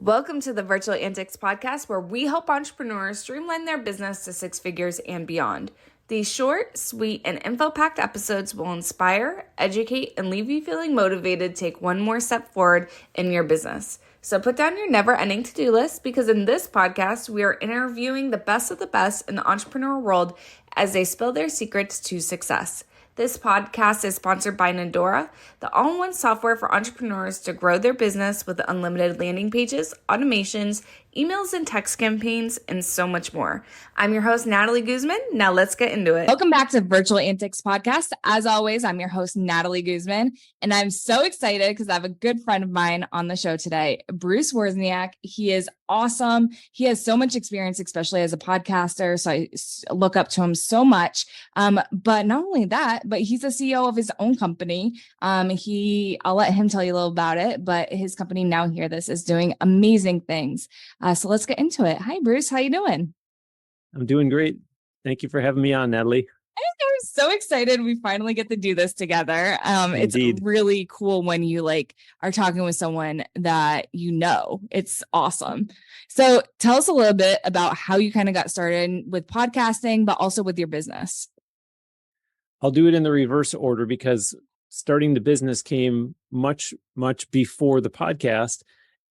Welcome to the Virtual Antics podcast, where we help entrepreneurs streamline their business to six figures and beyond. These short, sweet, and info-packed episodes will inspire, educate, and leave you feeling motivated to take one more step forward in your business. So put down your never-ending to-do list, because in this podcast, we are interviewing the best of the best in the entrepreneurial world as they spill their secrets to success. This podcast is sponsored by Nandora, the all-in-one software for entrepreneurs to grow their business with unlimited landing pages, automations, emails and text campaigns, and so much more. I'm your host, Natalie Guzman. Now let's get into it. Welcome back to Virtual Antics Podcast. As always, I'm your host, Natalie Guzman, and I'm so excited because I have a good friend of mine on the show today, Bruce Wozniak. He is awesome. He has so much experience, especially as a podcaster. So I look up to him so much. But not only that, but he's the CEO of his own company. I'll let him tell you a little about it, but his company, Now Hear This, is doing amazing things. So let's get into it. Hi, Bruce. How you doing? I'm doing great. Thank you for having me on, Natalie. I'm so excited we finally get to do this together. It's really cool when you are talking with someone that you know. It's awesome. So tell us a little bit about how you kind of got started with podcasting, but also with your business. I'll do it in the reverse order because starting the business came much, much before the podcast.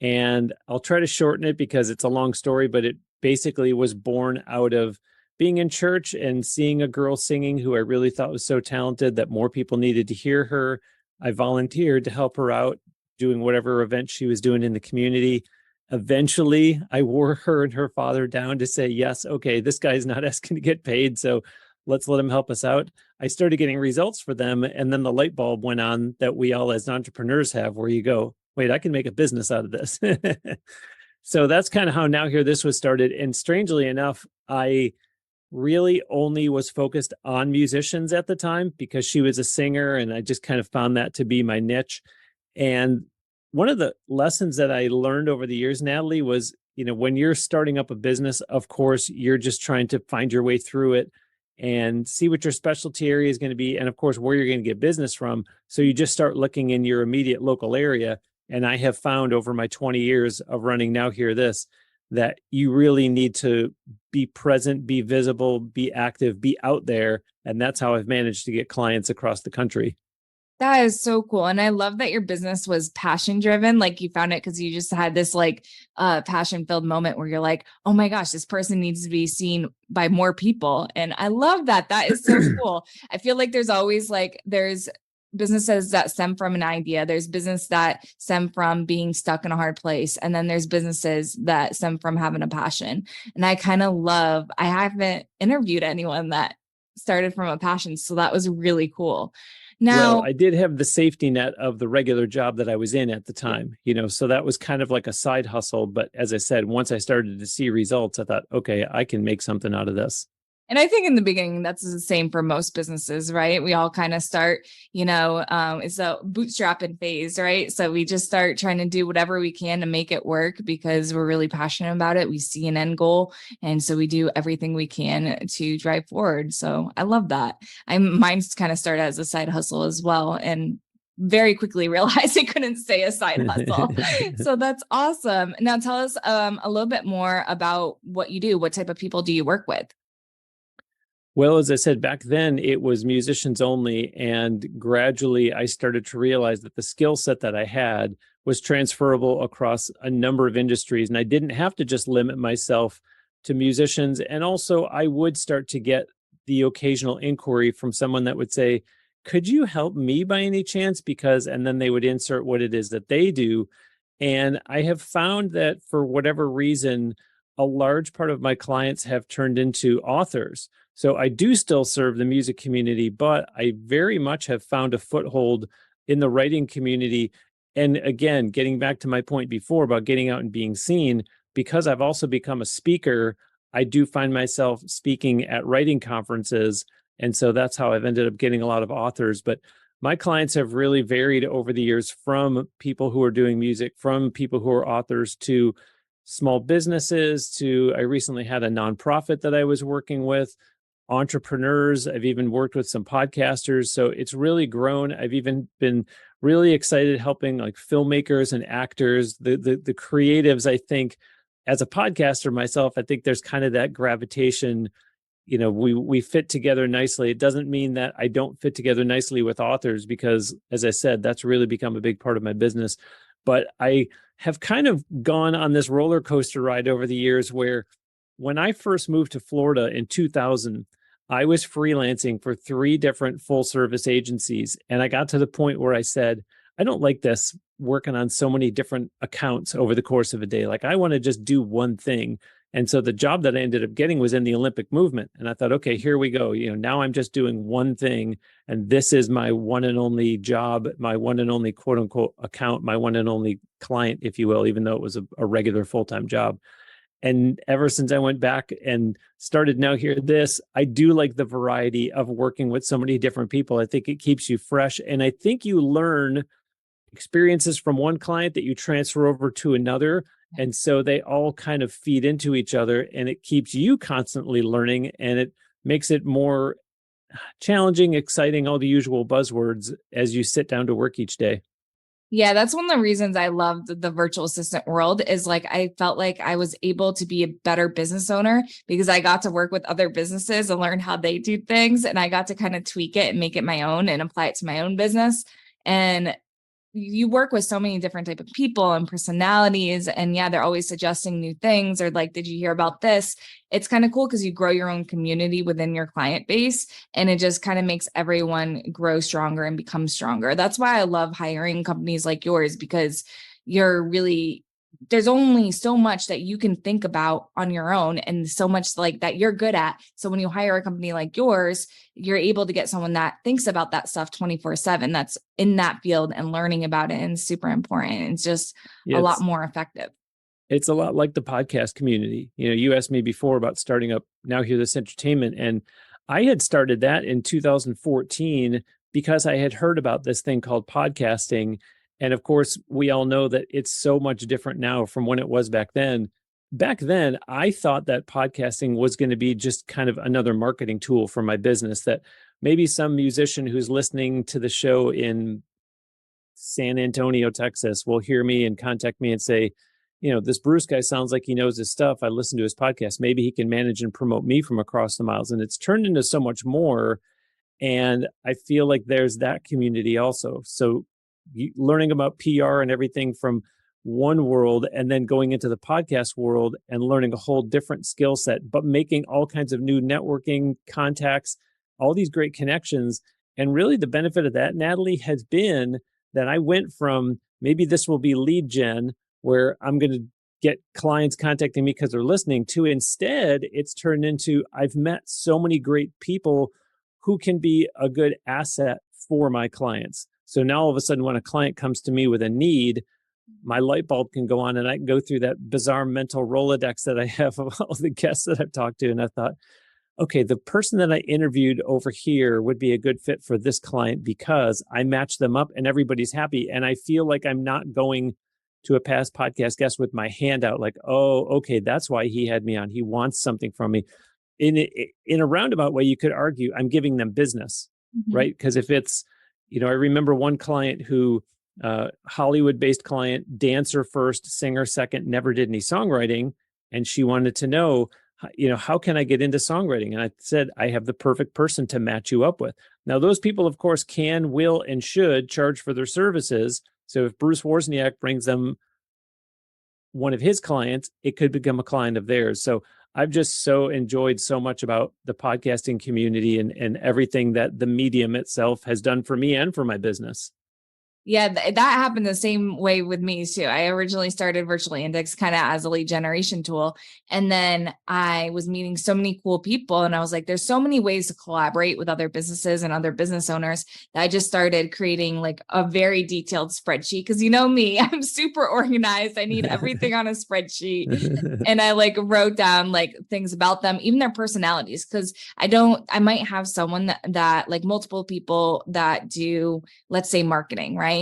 And I'll try to shorten it because it's a long story, but it basically was born out of being in church and seeing a girl singing who I really thought was so talented that more people needed to hear her. I volunteered to help her out doing whatever event she was doing in the community. Eventually, I wore her and her father down to say, yes, okay, this guy's not asking to get paid, so let's let him help us out. I started getting results for them, and then the light bulb went on that we all as entrepreneurs have, where you go, wait, I can make a business out of this. So that's kind of how Now Hear This was started. And strangely enough, I really only was focused on musicians at the time because she was a singer, and I just kind of found that to be my niche. And one of the lessons that I learned over the years, Natalie, was, when you're starting up a business, of course, you're just trying to find your way through it and see what your specialty area is going to be, and of course, where you're going to get business from. So you just start looking in your immediate local area. And I have found over my 20 years of running Now Hear This, that you really need to be present, be visible, be active, be out there. And that's how I've managed to get clients across the country. That is so cool. And I love that your business was passion driven. Like you found it because you just had this passion filled moment where you're like, oh my gosh, this person needs to be seen by more people. And I love that. That is so cool. I feel like there's always there's businesses that stem from an idea. There's business that stem from being stuck in a hard place. And then there's businesses that stem from having a passion. And I haven't interviewed anyone that started from a passion. So that was really cool. Now, well, I did have the safety net of the regular job that I was in at the time, so that was kind of like a side hustle. But as I said, once I started to see results, I thought, okay, I can make something out of this. And I think in the beginning, that's the same for most businesses, right? We all kind of start, it's a bootstrapping phase, right? So we just start trying to do whatever we can to make it work because we're really passionate about it. We see an end goal. And so we do everything we can to drive forward. So I love that. Mine's kind of started as a side hustle as well. And very quickly realized I couldn't stay a side hustle. So that's awesome. Now tell us a little bit more about what you do. What type of people do you work with? Well, as I said, back then it was musicians only. And gradually I started to realize that the skill set that I had was transferable across a number of industries. And I didn't have to just limit myself to musicians. And also I would start to get the occasional inquiry from someone that would say, could you help me by any chance? And then they would insert what it is that they do. And I have found that for whatever reason, a large part of my clients have turned into authors. So I do still serve the music community, but I very much have found a foothold in the writing community. And again, getting back to my point before about getting out and being seen, because I've also become a speaker, I do find myself speaking at writing conferences. And so that's how I've ended up getting a lot of authors. But my clients have really varied over the years, from people who are doing music, from people who are authors, to small businesses, to I recently had a nonprofit that I was working with, entrepreneurs. I've even worked with some podcasters. So it's really grown. I've even been really excited helping like filmmakers and actors, the creatives. I think as a podcaster myself, I think there's kind of that gravitation. We fit together nicely. It doesn't mean that I don't fit together nicely with authors, because as I said, that's really become a big part of my business. But I have kind of gone on this roller coaster ride over the years where when I first moved to Florida in 2000, I was freelancing for 3 different full service agencies. And I got to the point where I said, I don't like this working on so many different accounts over the course of a day. Like, I want to just do one thing. And so the job that I ended up getting was in the Olympic movement. And I thought, okay, here we go. Now I'm just doing one thing. And this is my one and only job, my one and only quote unquote account, my one and only client, if you will, even though it was a regular full-time job. And ever since I went back and started now here, I do like the variety of working with so many different people. I think it keeps you fresh. And I think you learn experiences from one client that you transfer over to another. And so they all kind of feed into each other, and it keeps you constantly learning, and it makes it more challenging, exciting, all the usual buzzwords as you sit down to work each day. Yeah, that's one of the reasons I loved the virtual assistant world, is like I felt like I was able to be a better business owner because I got to work with other businesses and learn how they do things. And I got to kind of tweak it and make it my own and apply it to my own business. And you work with so many different type of people and personalities, and yeah, they're always suggesting new things, or like, did you hear about this? It's kind of cool because you grow your own community within your client base, and it just kind of makes everyone grow stronger and become stronger. That's why I love hiring companies like yours, because there's only so much that you can think about on your own, and so much like that you're good at. So when you hire a company like yours, you're able to get someone that thinks about that stuff 24/7, that's in that field and learning about it, and super important. It's just a lot more effective. It's a lot like the podcast community. You asked me before about starting up Now Hear This Entertainment, and I had started that in 2014 because I had heard about this thing called podcasting. And of course, we all know that it's so much different now from when it was back then. Back then, I thought that podcasting was going to be just kind of another marketing tool for my business, that maybe some musician who's listening to the show in San Antonio, Texas, will hear me and contact me and say, this Bruce guy sounds like he knows his stuff. I listened to his podcast. Maybe he can manage and promote me from across the miles. And it's turned into so much more. And I feel like there's that community also. So learning about PR and everything from one world, and then going into the podcast world and learning a whole different skill set, but making all kinds of new networking contacts, all these great connections. And really the benefit of that, Natalie, has been that I went from maybe this will be lead gen, where I'm going to get clients contacting me because they're listening, to instead it's turned into I've met so many great people who can be a good asset for my clients. So now all of a sudden, when a client comes to me with a need, my light bulb can go on, and I can go through that bizarre mental Rolodex that I have of all the guests that I've talked to. And I thought, okay, the person that I interviewed over here would be a good fit for this client because I matched them up and everybody's happy. And I feel like I'm not going to a past podcast guest with my hand out like, oh, okay, that's why he had me on. He wants something from me. In a roundabout way, you could argue I'm giving them business, right? Because if it's, I remember one client who, Hollywood-based client, dancer first, singer second, never did any songwriting. And she wanted to know, how can I get into songwriting? And I said, I have the perfect person to match you up with. Now, those people, of course, can, will, and should charge for their services. So if Bruce Wozniak brings them one of his clients, it could become a client of theirs. So I've just so enjoyed so much about the podcasting community and everything that the medium itself has done for me and for my business. Yeah, that happened the same way with me too. I originally started Virtual Index kind of as a lead generation tool. And then I was meeting so many cool people. And I was like, there's so many ways to collaborate with other businesses and other business owners that I just started creating like a very detailed spreadsheet. Cause you know me, I'm super organized. I need everything on a spreadsheet. And I like wrote down like things about them, even their personalities. Cause I might have someone that like multiple people that do, let's say, marketing, right?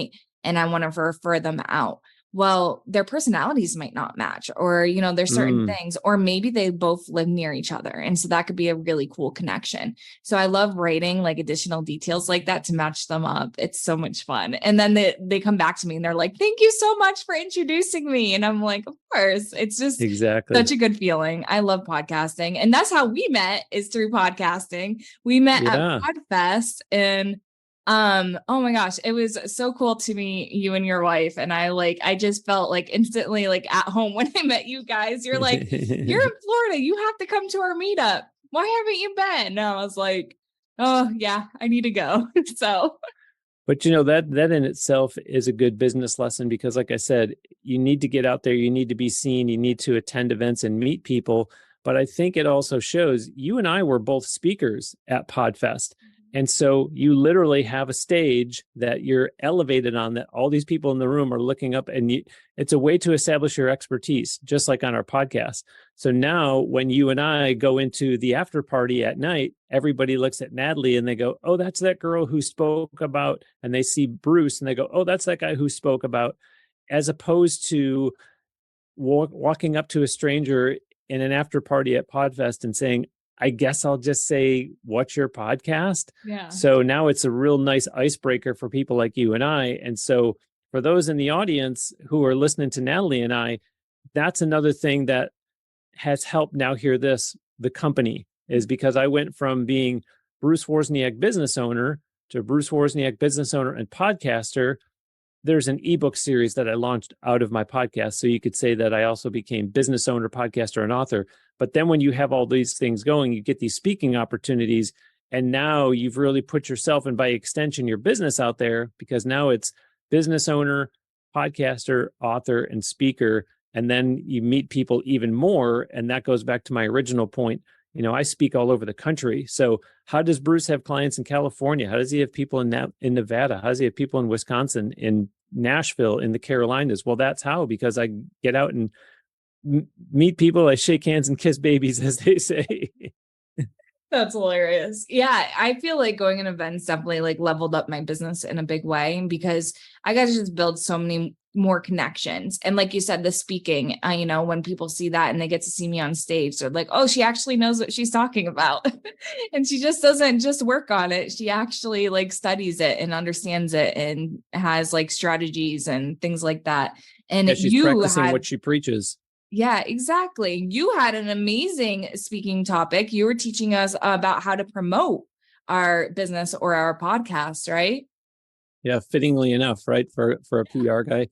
And I want to refer them out. well, their personalities might not match, or, there's certain Mm, things, or maybe they both live near each other. And so that could be a really cool connection. So I love writing like additional details like that to match them up. It's so much fun. And then they come back to me and they're like, thank you so much for introducing me. And I'm like, of course, it's just such exactly. a good feeling. I love podcasting. And that's how we met, is through podcasting. We met at Yeah. Podfest, and oh my gosh, it was so cool to meet you and your wife. And I just felt like instantly like at home when I met you guys. You're like, you're in Florida, you have to come to our meetup. Why haven't you been? And I was like, oh yeah, I need to go. So But that in itself is a good business lesson, because like I said, you need to get out there, you need to be seen, you need to attend events and meet people. But I think it also shows you and I were both speakers at Podfest. And so you literally have a stage that you're elevated on, that all these people in the room are looking up, and it's a way to establish your expertise, just like on our podcast. So now when you and I go into the after party at night, everybody looks at Natalie and they go, oh, that's that girl who spoke about, and they see Bruce and they go, oh, that's that guy who spoke about, as opposed to walking up to a stranger in an after party at Podfest and saying, I guess I'll just say, what's your podcast? yeah. So now it's a real nice icebreaker for people like you and I. And so for those in the audience who are listening to Natalie and I, that's another thing that has helped. Now hear this, the company, is because I went from being Bruce Wozniak business owner to Bruce Wozniak business owner and podcaster. There's an ebook series that I launched out of my podcast. So you could say that I also became business owner, podcaster, and author. But then when you have all these things going, you get these speaking opportunities. And now you've really put yourself, and by extension, your business out there, because now it's business owner, podcaster, author, and speaker. And then you meet people even more. And that goes back to my original point. I speak all over the country. So how does Bruce have clients in California? How does he have people in Nevada? How does he have people in Wisconsin, in Nashville, in the Carolinas? Well, that's how, because I get out and meet people. I shake hands and kiss babies, as they say. That's hilarious. Yeah, I feel like going in events definitely like leveled up my business in a big way, because I got to just build so many more connections. And like you said, the speaking, when people see that and they get to see me on stage, they're like, oh, she actually knows what she's talking about. And she just doesn't just work on it. She actually like studies it and understands it and has like strategies and things like that. And Yeah, she's practicing what she preaches. yeah, exactly. You had an amazing speaking topic. You were teaching us about how to promote our business or our podcast, right? Yeah, fittingly enough, right? For a PR guy.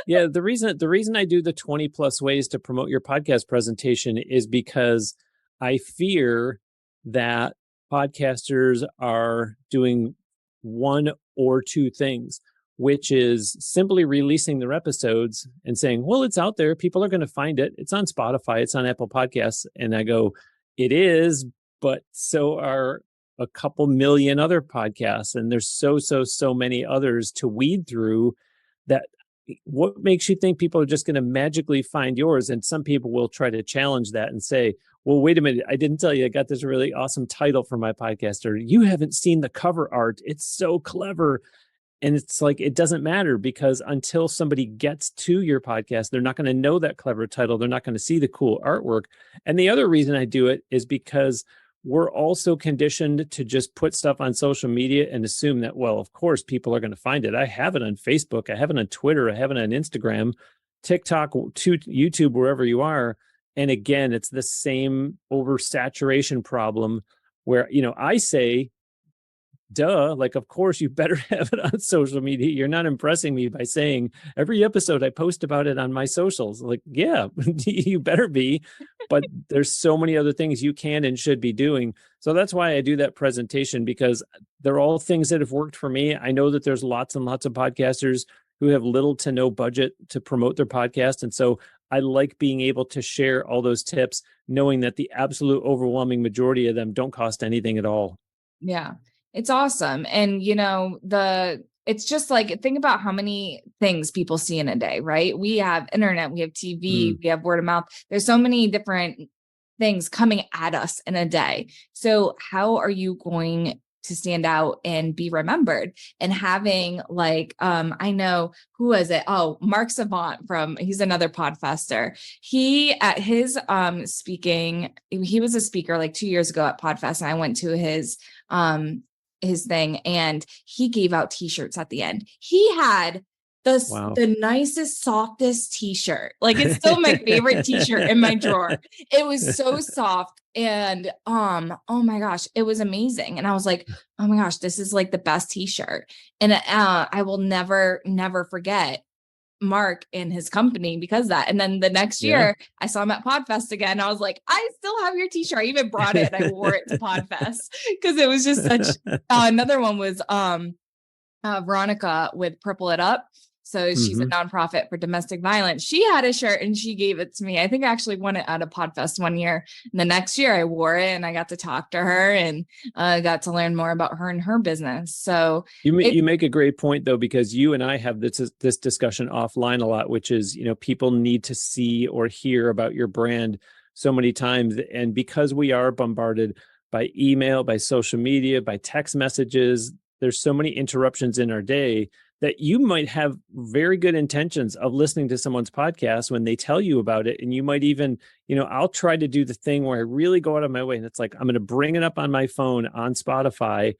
Yeah, the reason I do the 20 plus ways to promote your podcast presentation is because I fear that podcasters are doing one or two things, which is simply releasing their episodes and saying, well, it's out there, people are going to find it. It's on Spotify, it's on Apple Podcasts. And I go, it is, but so are a couple million other podcasts, and there's so many others to weed through. That what makes you think people are just going to magically find yours? And some people will try to challenge that and say, well, wait a minute, I didn't tell you I got this really awesome title for my podcast, or you haven't seen the cover art, it's so clever. And it's like, it doesn't matter, because until somebody gets to your podcast, they're not going to know that clever title, they're not going to see the cool artwork. And the other reason I do it is because we're also conditioned to just put stuff on social media and assume that, well, of course, people are going to find it. I have it on Facebook, I have it on Twitter, I have it on Instagram, TikTok, to YouTube, wherever you are. And again, it's the same oversaturation problem where, I say, duh, like, of course you better have it on social media. You're not impressing me by saying every episode I post about it on my socials. Like, yeah, you better be. But there's so many other things you can and should be doing. So that's why I do that presentation, because they're all things that have worked for me. I know that there's lots and lots of podcasters who have little to no budget to promote their podcast. And so I like being able to share all those tips, knowing that the absolute overwhelming majority of them don't cost anything at all. Yeah, it's awesome. And it's just like, think about how many things people see in a day, right? We have internet, we have TV, we have word of mouth. There's so many different things coming at us in a day. So how are you going to stand out and be remembered. And having like, I know, who was it? Oh, Mark Savant he's another Podfester. He at his speaking, he was a speaker like 2 years ago at Podfest, and I went to his thing, and he gave out t-shirts at the end. He had the nicest, softest t-shirt. Like, it's still my favorite t-shirt in my drawer. It was so soft. And oh my gosh, it was amazing. And I was like, oh my gosh, this is like the best t-shirt. And I will never forget Mark and his company because of that. And then the next year I saw him at Podfest again. I was like, I still have your t-shirt. I even brought it and I wore it to Podfest because it was just such another one was Veronica with Purple It Up. So she's a nonprofit for domestic violence. She had a shirt and she gave it to me. I think I actually won it at a Podfest one year. And the next year I wore it and I got to talk to her and got to learn more about her and her business. So you make a great point though, because you and I have this discussion offline a lot, which is, people need to see or hear about your brand so many times. And because we are bombarded by email, by social media, by text messages, there's so many interruptions in our day that you might have very good intentions of listening to someone's podcast when they tell you about it. And you might even, I'll try to do the thing where I really go out of my way. And it's like, I'm going to bring it up on my phone on Spotify,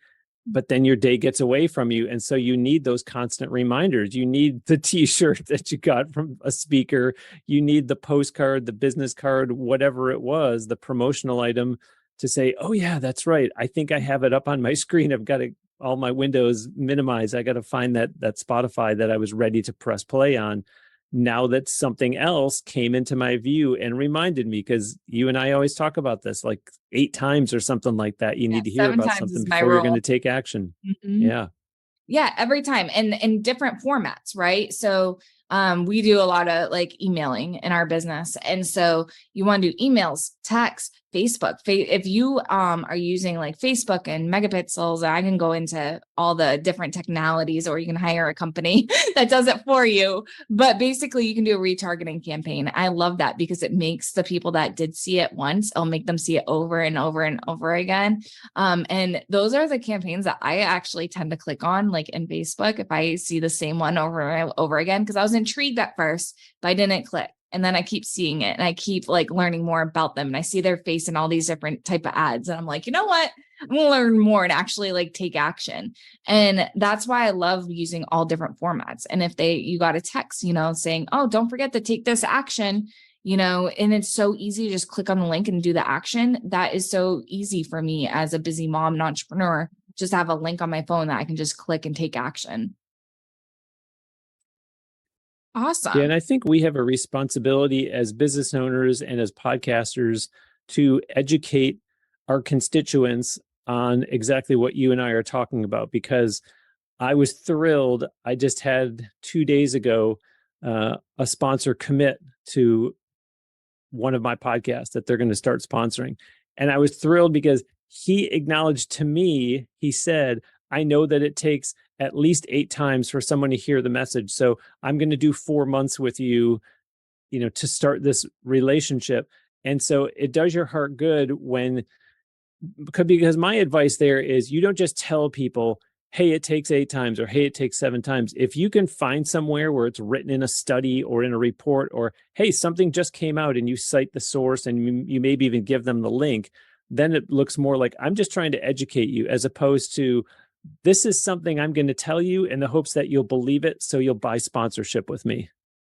but then your day gets away from you. And so you need those constant reminders. You need the t-shirt that you got from a speaker. You need the postcard, the business card, whatever it was, the promotional item to say, oh yeah, that's right. I think I have it up on my screen. I've got all my windows minimized. I got to find that Spotify that I was ready to press play on. Now that something else came into my view and reminded me, because you and I always talk about this like 8 times or something like that. You need to hear about something before you're going to take action. Yeah. Yeah, every time, and in different formats, right? So we do a lot of like emailing in our business. And so you want to do emails, text, Facebook. If you are using like Facebook and megapixels, I can go into all the different technologies, or you can hire a company that does it for you. But basically you can do a retargeting campaign. I love that because it makes the people that did see it once, it'll make them see it over and over and over again. And those are the campaigns that I actually tend to click on, like in Facebook, if I see the same one over and over again, because I was intrigued at first, but I didn't click. And then I keep seeing it and I keep like learning more about them. And I see their face in all these different type of ads. And I'm like, you know what? I'm going to learn more and actually like take action. And that's why I love using all different formats. And if you got a text, saying, oh, don't forget to take this action, and it's so easy to just click on the link and do the action. That is so easy for me as a busy mom and entrepreneur, just have a link on my phone that I can just click and take action. Awesome. Yeah, and I think we have a responsibility as business owners and as podcasters to educate our constituents on exactly what you and I are talking about, because I was thrilled. I just had 2 days ago a sponsor commit to one of my podcasts that they're going to start sponsoring. And I was thrilled because he acknowledged to me, he said, I know that it takes at least 8 times for someone to hear the message. So I'm going to do 4 months with you, to start this relationship. And so it does your heart good because my advice there is you don't just tell people, hey, it takes 8 times or hey, it takes 7 times. If you can find somewhere where it's written in a study or in a report, or hey, something just came out and you cite the source and you maybe even give them the link, then it looks more like I'm just trying to educate you, as opposed to this is something I'm going to tell you in the hopes that you'll believe it, so you'll buy sponsorship with me.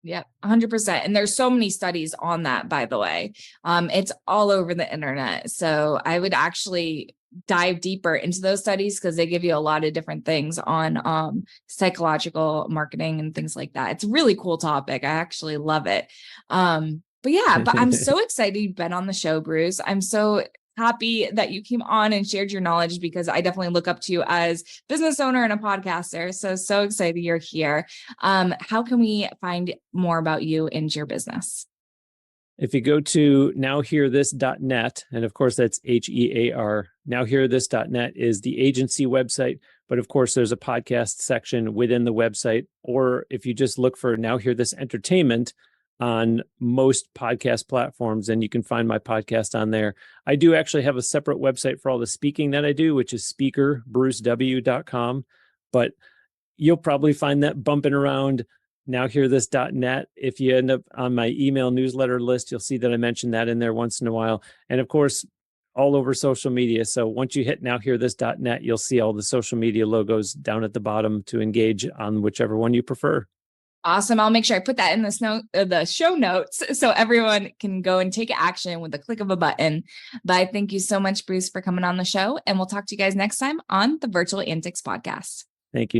Yeah, 100%. And there's so many studies on that, by the way. It's all over the internet. So I would actually dive deeper into those studies because they give you a lot of different things on psychological marketing and things like that. It's a really cool topic. I actually love it. But I'm so excited you've been on the show, Bruce. I'm so happy that you came on and shared your knowledge, because I definitely look up to you as business owner and a podcaster. So excited you're here. How can we find more about you and your business? If you go to nowhearthis.net, and of course that's HEAR, nowhearthis.net is the agency website. But of course, there's a podcast section within the website. Or if you just look for Now Hear This Entertainment on most podcast platforms, and you can find my podcast on there. I do actually have a separate website for all the speaking that I do, which is speakerbrucew.com, but you'll probably find that bumping around nowhearthis.net. If you end up on my email newsletter list, you'll see that I mention that in there once in a while. And of course, all over social media. So once you hit nowhearthis.net, you'll see all the social media logos down at the bottom to engage on whichever one you prefer. Awesome. I'll make sure I put that in the show notes so everyone can go and take action with the click of a button. But I thank you so much, Bruce, for coming on the show. And we'll talk to you guys next time on the Virtual Antics podcast. Thank you.